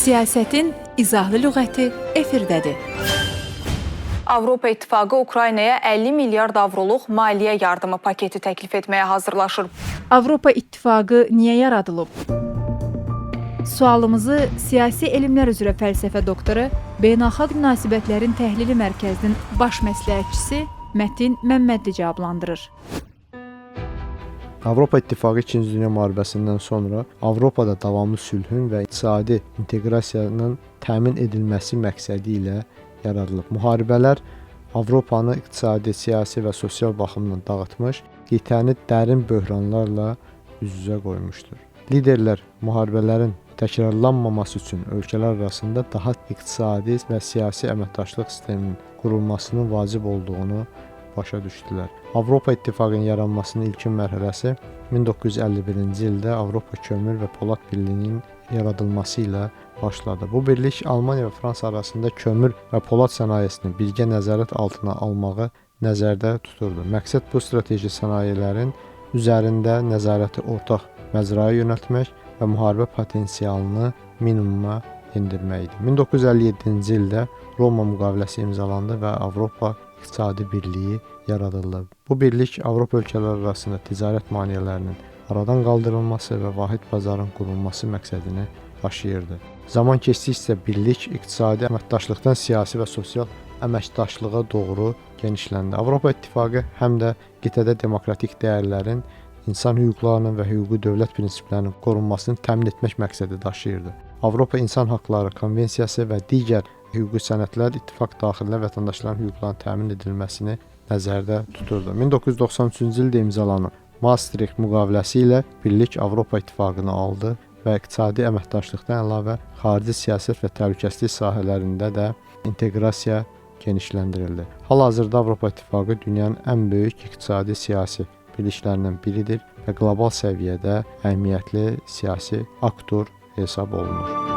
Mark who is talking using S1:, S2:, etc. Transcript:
S1: Siyasətin izahlı lüğəti efirdədir.
S2: Avropa İttifaqı Ukraynaya 50 milyard avroluq maliyyə yardımı paketi təklif etməyə hazırlaşır.
S1: Avropa İttifaqı niyə yaradılıb? Sualımızı Siyasi Elmlər üzrə fəlsəfə doktoru, Beynəlxalq Münasibətlərin Təhlili Mərkəzinin baş məsləhətçisi Mətin Məmmədli cavablandırır.
S3: Avropa İttifaqı 2-ci Dünya müharibəsindən sonra Avropada davamlı sülhün və iqtisadi inteqrasiyanın təmin edilməsi məqsədi ilə yaradılıb. Müharibələr Avropanı iqtisadi, siyasi və sosial baxımdan dağıtmış, qitəni dərin böhranlarla üz-üzə qoymuşdur. Liderlər müharibələrin təkrarlanmaması üçün ölkələr arasında daha iqtisadi və siyasi əməkdaşlıq sisteminin qurulmasının vacib olduğunu başa düşdülər. Avropa İttifaqının yaranmasının ilkin mərhələsi 1951-ci ildə Avropa Kömür və Polad Birliyinin yaradılması ilə başladı. Bu birlik Almaniya və Fransa arasında kömür və polad sənayesini birgə nəzarət altına almağı nəzərdə tuturdu. Məqsəd bu strateji sənayələrin üzərində nəzarəti ortaq məcraya yönəltmək və müharibə potensialını minimuma endirmək idi. 1957-ci ildə Roma müqaviləsi imzalandı və Avropa İqtisadi Birliyi yaradıldı. Bu birlik Avropa ölkələri arasında ticarət maneələrinin aradan qaldırılması və vahid bazarın qurulması məqsədini daşıyırdı. Zaman keçdikcə birlik iqtisadi əməkdaşlıqdan siyasi və sosial əməkdaşlığa doğru genişləndi. Avropa İttifaqı həm də qitədə demokratik dəyərlərin, insan hüquqlarının və hüquqi dövlət prinsiplərinin qorunmasını təmin etmək məqsədi daşıyırdı. Avropa İnsan Haqları Konvensiyası və digər hüquqi sənədlər ittifaq daxilində vətəndaşların hüquqlarının təmin edilməsini nəzərdə tuturdu. 1993-cü ildə imzalanan Maastricht müqaviləsi ilə birlik Avropa İttifaqını aldı və iqtisadi əməkdaşlıqdan əlavə xarici siyasət və təhlükəsizlik sahələrində də inteqrasiya genişləndirildi. Hal-hazırda Avropa İttifaqı dünyanın ən böyük iqtisadi siyasi birliklərindən biridir və qlobal səviyyədə əhəmiyyətli siyasi aktor hesab olunur.